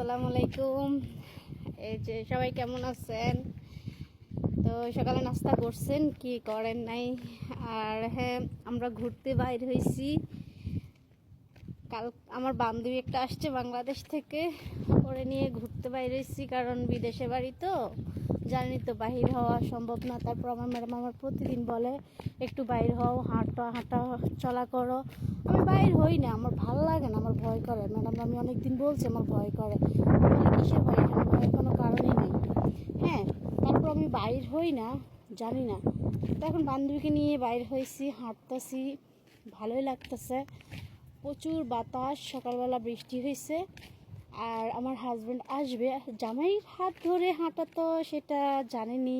আসসালামু আলাইকুম। এই যে সবাই কেমন আছেন? তো সকালে নাস্তা করছেন কি করেন নাই? আর হ্যাঁ, আমরা ঘুরতে বাইর হয়েছি। কাল আমার বান্ধবী একটা আসছে বাংলাদেশ থেকে, ওরে নিয়ে ঘুরতে বাইর হয়েছি, কারণ বিদেশে বাড়ি তো জানি তো, বাহির হওয়া সম্ভব না। তারপর আমার ম্যাডাম আমার প্রতিদিন বলে একটু বাইর হও, হাঁটা হাঁটা চলা করো। আমি বাইর হই না, আমার ভালো লাগে না, আমার ভয় করে। ম্যাডাম আমি অনেকদিন বলছি আমার ভয় করে, মানে কিসের ভয়? এখানে ভয়ের কোনো কারণই নেই। হ্যাঁ, তারপর আমি বাইর হই না, জানি না। তো এখন বান্ধবীকে নিয়ে বাইর হয়েছি, হাঁটতেছি, ভালোই লাগতেছে। প্রচুর বাতাস, সকালবেলা বৃষ্টি হয়েছে। আর আমার হাজব্যান্ড আসবে, জামাইয়ের হাত ধরে হাঁটা তো সেটা জানেনি,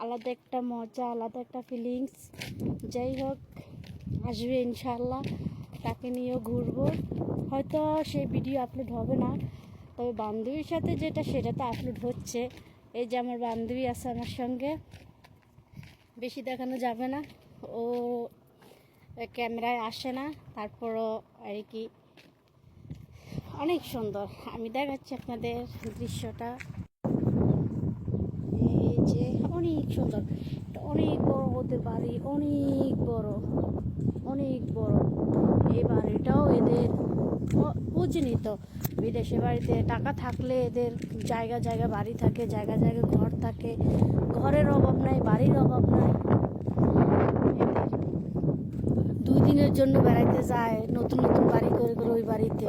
আলাদা একটা মজা, আলাদা একটা ফিলিংস। যাই হোক, আসবে ইনশাল্লাহ, তাকে নিয়েও ঘুরবো। হয়তো সে ভিডিও আপলোড হবে না, তবে বান্ধবীর সাথে যেটা সেটা তো আপলোড হচ্ছে। এই যে আমার বান্ধবী আছে আমার সঙ্গে, বেশি দেখানো যাবে না, ও ক্যামেরায় আসে না, তারপরও আর কি অনেক সুন্দর। আমি দেখাচ্ছি আপনাদের দৃশ্যটা। এই যে অনেক সুন্দর, অনেক বড় ওদের বাড়ি, অনেক বড়, অনেক বড়। এই বাড়িটাও এদের বুঝিনি তো, বিদেশে বাড়িতে টাকা থাকলে এদের জায়গা জায়গা বাড়ি থাকে, জায়গা জায়গা ঘর থাকে, ঘরের অভাব নাই, বাড়ির অভাব নাই। দুই দিনের জন্য বেড়াইতে যায়, নতুন নতুন বাড়ি করে করে ওই বাড়িতে।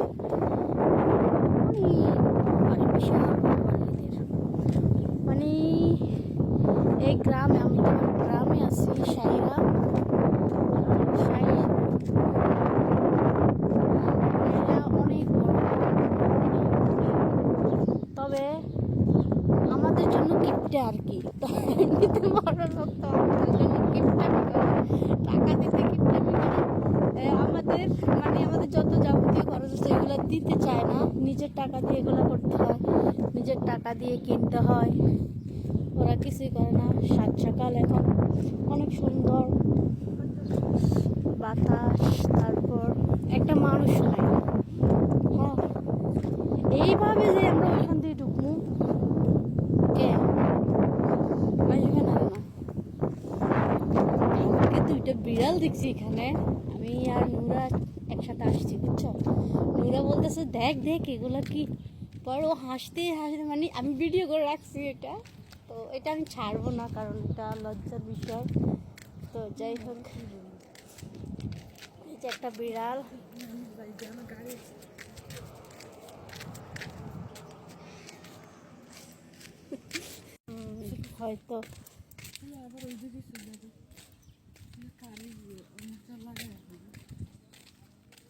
বাড়ি বিশাল বড় বাড়ি এদের। মানে এই গ্রামে, আমি তো গ্রামে আছি, সাইরা অনেক বড়। তবে আমাদের জন্য গিফটে আর কি, এমনিতে বড় লোক তো আমাদের জন্য গিফটামি করে, টাকা দিতে গিফটামি করে। আমাদের মানে আমাদের যত যাবতীয় খরচ আছে এগুলো দিতে চায় না, নিজের টাকা দিয়ে এগুলো করতে হয়, নিজের টাকা দিয়ে কিনতে হয়। ওরা কিছুই করে না। সাত সকাল এখন অনেক সুন্দর বাতাস, তারপর একটা মানুষ নাই। হ্যাঁ, এইভাবে যে আমরা ওইখান দিয়ে ঢুকবো, কে আসবে না কেন? আমাকে দুইটা বিড়াল দেখছি এখানে, আমি আর নুরা একসাথে আসছি, বুঝছো? নুরা বলতেছে দেখ দেখ এগুলো কি, পর ও হাসতে হাসতে, মানে আমি ভিডিও করে রাখছি এটা, তো এটা আমি ছাড়বো না, কারণ এটা লজ্জার বিষয়। তো যাই হোক, এই যে একটা বিড়াল, হয়তো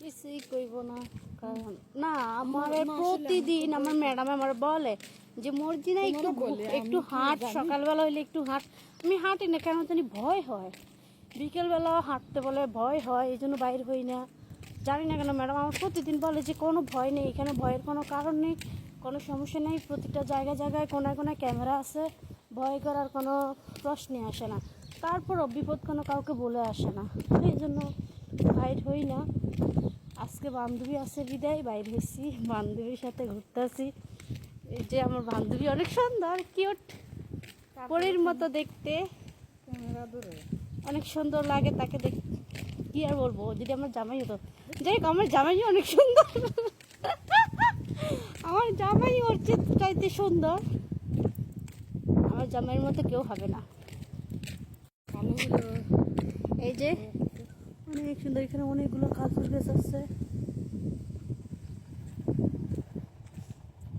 কিছুই কইব না, কারণ না আমার প্রতিদিন আমার ম্যাডাম আমার বলে যে মর্জিনা একটু একটু হাঁট, সকালবেলা হইলে একটু হাঁট। আমি হাঁটি না, কেন জানি ভয় হয়, বিকেলবেলা হাঁটতে বলে ভয় হয়, এই জন্য বাইর হই না। জানি না কেন ম্যাডাম আমার প্রতিদিন বলে যে কোনো ভয় নেই, এখানে ভয়ের কোনো কারণ নেই, কোনো সমস্যা নেই, প্রতিটা জায়গায় জায়গায় কোনায় কোনায় ক্যামেরা আছে, ভয় করার কোনো প্রশ্নই আসে না। তারপরও বিপদ কোনো কাউকে বলে আসে না, এই জন্য বাইর হই না। আজকে বান্ধবী আছে বিদায় বাইর হয়েছি, বান্ধবীর সাথে ঘুরতে আসি। এই যে আমার বান্ধবী অনেক সুন্দর, কিউট, পরীর মতো দেখতে, অনেক সুন্দর লাগে তাকে দেখ। কি আর বলবো, যদি আমার জামাই হতো। যাই হোক, আমার জামাই অনেক সুন্দর, আমার জামাই ওর চাইতে সুন্দর, আমার জামাইয়ের মতো কেউ হবে না। এই যে অনেক সুন্দর, এখানে অনেকগুলো কাজুর গাছ আছে,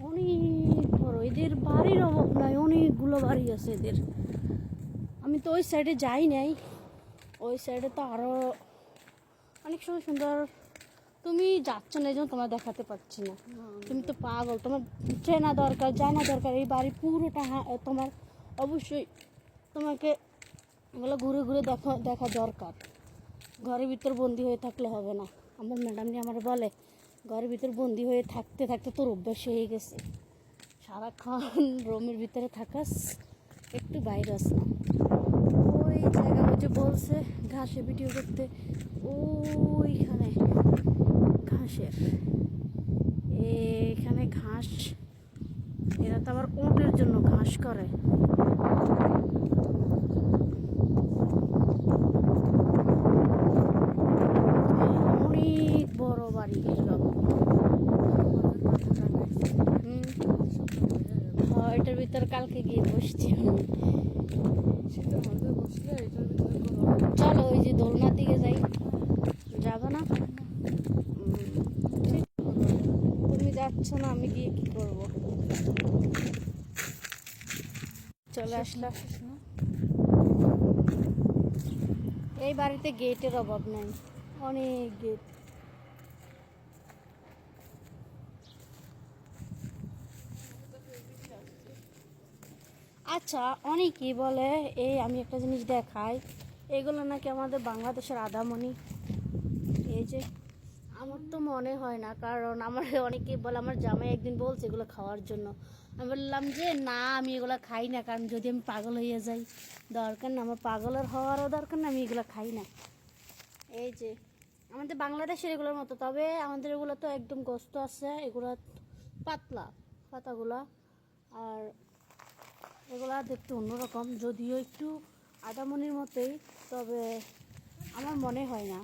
অনেক বড়। এদের বাড়ির অভাব নাই, অনেকগুলো বাড়ি আছে এদের। আমি তো ওই সাইডে যাই নাই, ওই সাইডে তো আরো অনেক সুন্দর সুন্দর। তুমি যাচ্ছ না, এই জন্য তোমার দেখাতে পারছি না। তুমি তো পাগল, তোমার চেনা দরকার, জানা দরকার, এই বাড়ি পুরোটা তোমার অবশ্যই, তোমাকে এগুলো ঘুরে ঘুরে দেখা দরকার। ঘরের ভিতর বন্দি হয়ে থাকলে হবে না। আমার ম্যাডাম নিয়ে আমার বলে ঘরের ভিতর বন্দি হয়ে থাকতে থাকতে তোর অভ্যাস হয়ে গেছে, সারাক্ষণ রুমের ভিতরে থাকাস, একটু বাইরে আস না। ওই জায়গা যে বলছে ঘাসে ভিডিও করতে, ওইখানে ঘাসের, এখানে ঘাস বসবাস করে। অনেক বড় বাড়ি এরকম। হ্যাঁ, এটার ভিতরে কালকে গিয়ে বসছি আমি। চলো ওই যে দোলনার দিকে যাই। যাবো না? তুমি যাচ্ছ না, আমি গিয়ে কি করবো? চলে আসলাম। এই বাড়িতে গেটের অভাব নাই, অনেক গেট। আচ্ছা, অনেকেই বলে এই আমি একটা জিনিস দেখাই, এগুলো নাকি আমাদের বাংলাদেশের আদামণি। এই যে আমার তো মনে হয় না, কারণ আমার অনেকেই বলে, আমার জামাই একদিন বলছে এগুলো খাওয়ার জন্য। আমি বললাম যে না, আমি এগুলো খাই না, কারণ যদি আমি পাগল হয়ে যাই, দরকার না, আমার পাগলের হওয়ারও দরকার না, আমি এগুলো খাই না। এই যে আমাদের বাংলাদেশের এগুলোর মতো, তবে আমাদের এগুলো তো একদম গোস্ত আছে, এগুলো পাতলা পাতাগুলা, আর এগুলা দেখতে অন্যরকম, যদিও একটু আদামনির মতোই, তবে আমার মনে হয় না।